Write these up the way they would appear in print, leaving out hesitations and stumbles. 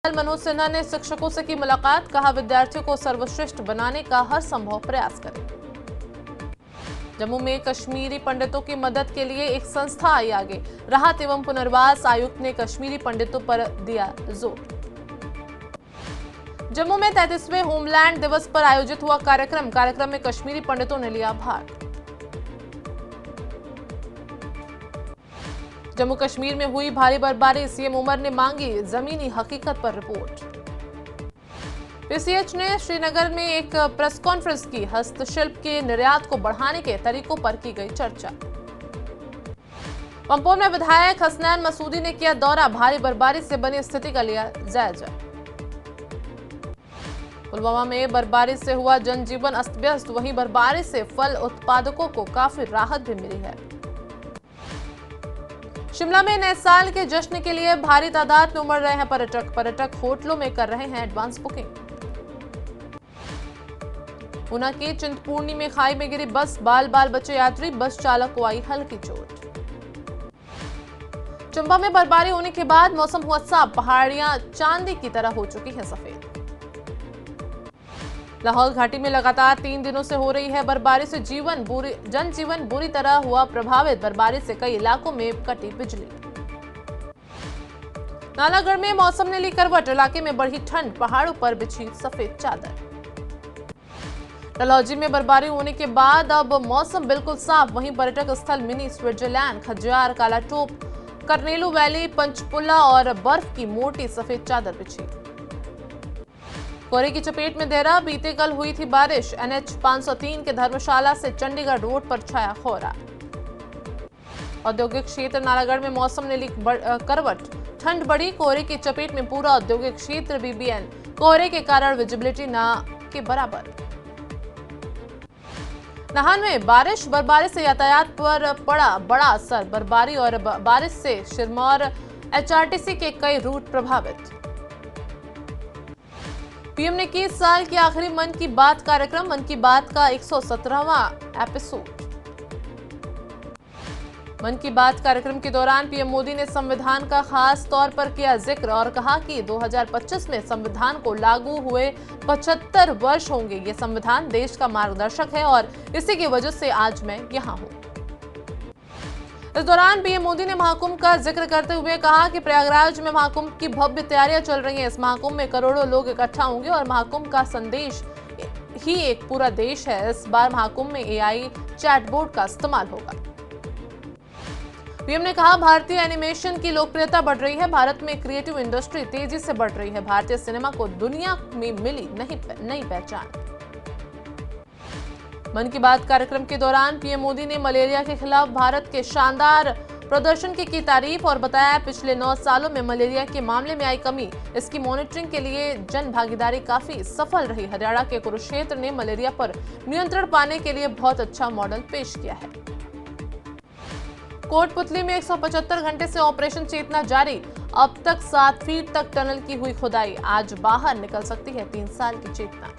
मनोज सिन्हा ने शिक्षकों से की मुलाकात, कहा विद्यार्थियों को सर्वश्रेष्ठ बनाने का हर संभव प्रयास करें। जम्मू में कश्मीरी पंडितों की मदद के लिए एक संस्था आई आगे, राहत एवं पुनर्वास आयुक्त ने कश्मीरी पंडितों पर दिया जोर। जम्मू में 33वें होमलैंड दिवस पर आयोजित हुआ कार्यक्रम में कश्मीरी पंडितों ने लिया भाग। जम्मू कश्मीर में हुई भारी बर्फबारी, सीएम उमर ने मांगी जमीनी हकीकत पर रिपोर्ट। पीसीएच ने श्रीनगर में एक प्रेस कॉन्फ्रेंस की, हस्तशिल्प के निर्यात को बढ़ाने के तरीकों पर की गई चर्चा। पंपोर में विधायक हसनैन मसूदी ने किया दौरा, भारी बर्फबारी से बनी स्थिति का लिया जायजा। पुलवामा में बर्फबारी से हुआ जनजीवन अस्त व्यस्त, वहीं बर्फबारी से फल उत्पादकों को काफी राहत भी मिली है। शिमला में नए साल के जश्न के लिए भारी तादाद में उमड़ रहे हैं पर्यटक होटलों में कर रहे हैं एडवांस बुकिंग। ऊना की चिंतपूर्णी में खाई में गिरी बस, बाल बचे यात्री, बस चालक को आई हल्की चोट। चंबा में बर्फबारी होने के बाद मौसम हुआ साफ, पहाड़ियां चांदी की तरह हो चुकी हैं सफेद। लाहौल घाटी में लगातार 3 दिनों से हो रही है बर्फबारी से जनजीवन बुरी तरह हुआ प्रभावित, बर्फबारी से कई इलाकों में कटी बिजली। नालागढ़ में मौसम ने ली करवट, इलाके में बढ़ी ठंड, पहाड़ों पर बिछी सफेद चादर। डलहौजी में बर्फबारी होने के बाद अब मौसम बिल्कुल साफ, वहीं पर्यटक स्थल mini Switzerland, Khajjiar, Kalatop, Karnelu valley, Panchpula और बर्फ की मोटी सफेद चादर बिछी। कोहरे की चपेट में देहरा, बीते कल हुई थी बारिश, NH 503 के धर्मशाला से चंडीगढ़ रोड पर छाया कोहरा। औद्योगिक क्षेत्र नालागढ़ में मौसम ने ली करवट, ठंड बढ़ी, कोहरे की चपेट में पूरा औद्योगिक क्षेत्र BBN, कोहरे के कारण विजिबिलिटी न के बराबर। नाहन में बर्फबारी से यातायात पर पड़ा बड़ा असर, बर्फबारी और बारिश से सिरमौर HRTC के कई रूट प्रभावित। पीएम ने की इस साल की आखिरी मन की बात कार्यक्रम, मन की बात का 117वां एपिसोड। मन की बात कार्यक्रम के दौरान पीएम मोदी ने संविधान का खास तौर पर किया जिक्र और कहा कि 2025 में संविधान को लागू हुए 75 वर्ष होंगे। ये संविधान देश का मार्गदर्शक है और इसी की वजह से आज मैं यहाँ हूँ। इस दौरान पीएम मोदी ने महाकुंभ का जिक्र करते हुए कहा कि प्रयागराज में महाकुंभ की भव्य तैयारियां चल रही हैं। इस महाकुंभ में करोड़ों लोग इकट्ठा होंगे और महाकुंभ का संदेश ही एक पूरा देश है। इस बार महाकुंभ में AI चैटबोट का इस्तेमाल होगा। पीएम ने कहा भारतीय एनिमेशन की लोकप्रियता बढ़ रही है, भारत में क्रिएटिव इंडस्ट्री तेजी से बढ़ रही है, भारतीय सिनेमा को दुनिया में मिली नई पहचान। मन की बात कार्यक्रम के दौरान पीएम मोदी ने मलेरिया के खिलाफ भारत के शानदार प्रदर्शन की तारीफ और बताया पिछले 9 सालों में मलेरिया के मामले में आई कमी, इसकी मॉनिटरिंग के लिए जन भागीदारी काफी सफल रही। हरियाणा के कुरुक्षेत्र ने मलेरिया पर नियंत्रण पाने के लिए बहुत अच्छा मॉडल पेश किया है। कोटपुतली में 175 घंटे से ऑपरेशन चेतना जारी, अब तक 7 फीट तक टनल की हुई खुदाई, आज बाहर निकल सकती है 3 साल की चेतना।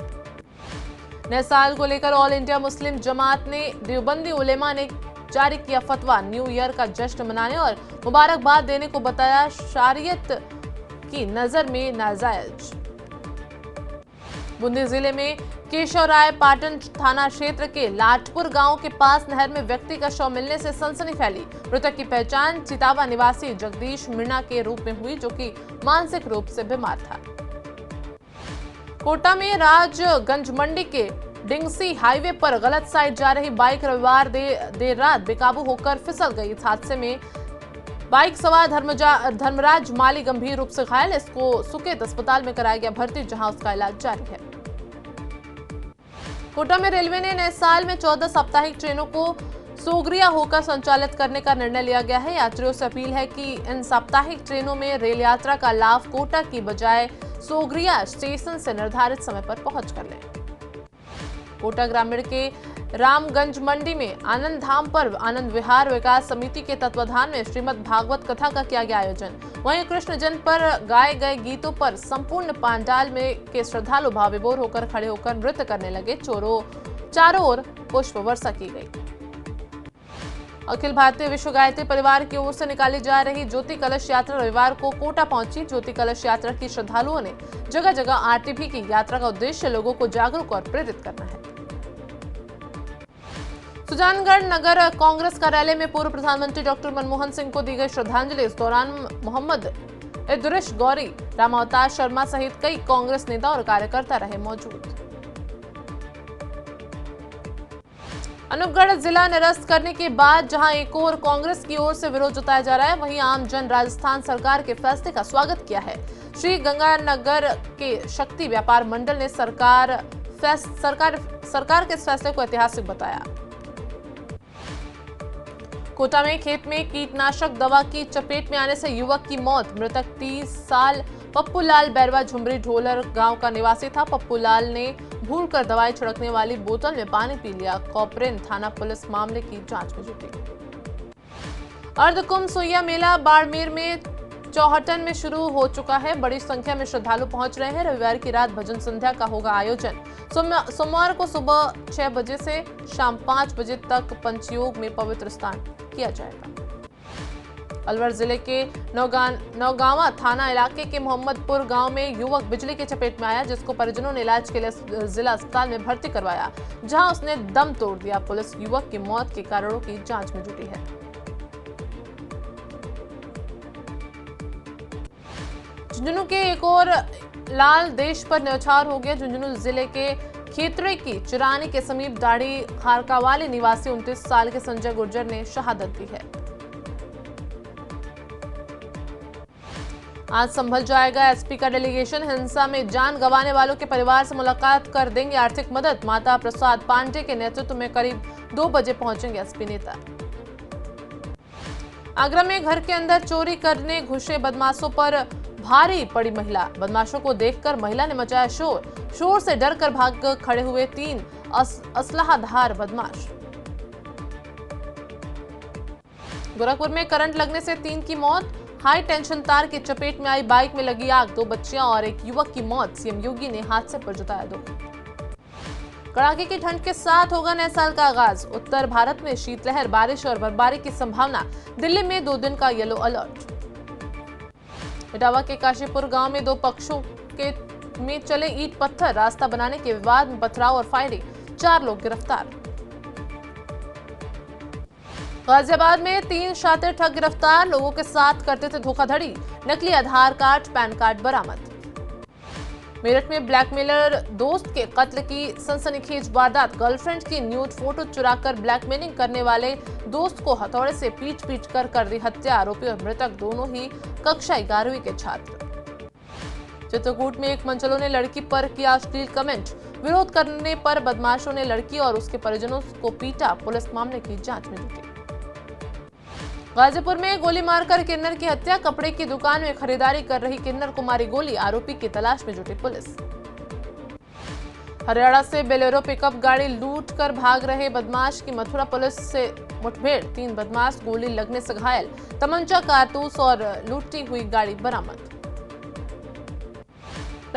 नए साल को लेकर ऑल इंडिया मुस्लिम जमात ने देवबंदी उलेमा ने जारी किया फतवा, न्यू ईयर का जश्न मनाने और मुबारकबाद देने को बताया शरीयत की नजर में नाजायज। बूंदी जिले में केशवराय पाटन थाना क्षेत्र के लाटपुर गांव के पास नहर में व्यक्ति का शव मिलने से सनसनी फैली। मृतक की पहचान चितावा निवासी जगदीश मीणा के रूप में हुई, जो कि मानसिक रूप से बीमार था। कोटा में राजगंज मंडी के डिंगसी हाईवे पर गलत साइड जा रही बाइक रविवार देर रात बेकाबू होकर फिसल गई। इस हादसे में बाइक सवार धर्मराज माली गंभीर रूप से घायल, इसको सुकेत अस्पताल में कराया गया भर्ती, जहां उसका इलाज जारी है। कोटा में रेलवे ने नए साल में 14 साप्ताहिक ट्रेनों को सोगरिया होकर संचालित करने का निर्णय लिया गया है। यात्रियों से अपील है कि इन साप्ताहिक ट्रेनों में रेल यात्रा का लाभ कोटा की बजाय सोगरिया स्टेशन से निर्धारित समय पर पहुंच कर लें। कोटा ग्रामीण के रामगंज मंडी में आनंद धाम पर आनंद विहार विकास समिति के तत्वाधान में श्रीमद् भागवत कथा का किया गया आयोजन। वहीं कृष्ण जन्म पर गाए गए गीतों पर संपूर्ण पांडाल में के श्रद्धालु भाव विभोर होकर खड़े होकर नृत्य करने लगे। चारों ओर पुष्प वर्षा की गई। अखिल भारतीय विश्व गायत्री परिवार की ओर से निकाली जा रही ज्योति कलश यात्रा रविवार को कोटा पहुंची। ज्योति कलश यात्रा की श्रद्धालुओं ने जगह जगह आरती भी की। यात्रा का उद्देश्य लोगों को जागरूक और प्रेरित करना है। सुजानगढ़ नगर कांग्रेस कार्यालय में पूर्व प्रधानमंत्री डॉक्टर मनमोहन सिंह को दी गई श्रद्धांजलि। इस दौरान मोहम्मद इदरिस गौरी, रामावतार शर्मा सहित कई कांग्रेस नेता और कार्यकर्ता रहे मौजूद। अनूपगढ़ जिला निरस्त करने के बाद जहां एक और कांग्रेस की ओर से विरोध जताया जा रहा है, वहीं आम जन राजस्थान सरकार के फैसले का स्वागत किया है। श्री गंगानगर के शक्ति व्यापार मंडल ने सरकार के इस फैसले को ऐतिहासिक बताया। कोटा में खेत में कीटनाशक दवा की चपेट में आने से युवक की मौत। मृतक 30 साल पप्पूलाल बैरवा झुमरी ढोलर गांव का निवासी था। पप्पूलाल ने भूलकर दवाई छिड़कने वाली बोतल में पानी पी लिया। कोपरेन थाना पुलिस मामले की जांच में जुटी। अर्धकुंभ सुइया मेला बाड़मेर में चौहटन में शुरू हो चुका है। बड़ी संख्या में श्रद्धालु पहुंच रहे हैं। रविवार की रात भजन संध्या का होगा आयोजन। सोमवार को सुबह 6 बजे से शाम 5 बजे तक पंचयोग में पवित्र स्नान किया जाएगा। अलवर जिले के नौगावा थाना इलाके के मोहम्मदपुर गांव में युवक बिजली की चपेट में आया, जिसको परिजनों ने इलाज के लिए जिला अस्पताल में भर्ती करवाया, जहां उसने दम तोड़ दिया। पुलिस युवक की मौत के कारणों की जांच में जुटी है। झुंझुनू के एक और लाल देश पर न्यौछावर हो गया। झुंझुनू जिले के खेतरे की चिरानी के समीप दाढ़ी खारकावाली निवासी 29 साल के संजय गुर्जर ने शहादत दी है। आज संभल जाएगा एसपी का डेलीगेशन। हिंसा में जान गंवाने वालों के परिवार से मुलाकात कर देंगे आर्थिक मदद। माता प्रसाद पांडे के नेतृत्व में करीब 2 बजे पहुंचेंगे एसपी नेता। आगरा में घर के अंदर चोरी करने घुसे बदमाशों पर भारी पड़ी महिला। बदमाशों को देखकर महिला ने मचाया शोर से डरकर भाग खड़े हुए 3 असलाहधार बदमाश। गोरखपुर में करंट लगने से 3 की मौत। हाई टेंशन तार की चपेट में आई बाइक में लगी आग। 2 बच्चियां और एक युवक की मौत। सीएम योगी ने हादसे पर जताया दुख। कड़ाके की ठंड के साथ होगा नए साल का आगाज। उत्तर भारत में शीतलहर, बारिश और बर्फबारी की संभावना। दिल्ली में 2 दिन का येलो अलर्ट। इटावा के काशीपुर गांव में 2 पक्षों में चले ईंट पत्थर। रास्ता बनाने के विवाद में पथराव और फायरिंग। 4 लोग गिरफ्तार। गाजियाबाद में 3 शातिर ठग गिरफ्तार। लोगों के साथ करते थे धोखाधड़ी। नकली आधार कार्ड, पैन कार्ड बरामद। मेरठ में ब्लैकमेलर दोस्त के कत्ल की सनसनीखेज वारदात। गर्लफ्रेंड की न्यूड फोटो चुराकर ब्लैकमेलिंग करने वाले दोस्त को हथौड़े से पीट कर दी हत्या। आरोपी और मृतक दोनों ही कक्षा 11वीं के छात्र। चित्रकूट में एक मनचलों ने लड़की पर किया अश्लील कमेंट। विरोध करने पर बदमाशों ने लड़की और उसके परिजनों को पीटा। पुलिस मामले की जांच में जुटी। गाजीपुर में गोली मारकर किन्नर की हत्या। कपड़े की दुकान में खरीदारी कर रही किन्नर को मारी गोली। आरोपी की तलाश में जुटी पुलिस। हरियाणा से बोलेरो पिकअप गाड़ी लूट कर भाग रहे बदमाश की मथुरा पुलिस से मुठभेड़। 3 बदमाश गोली लगने से घायल। तमंचा, कारतूस और लूटी हुई गाड़ी बरामद।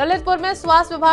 ललितपुर में स्वास्थ्य विभाग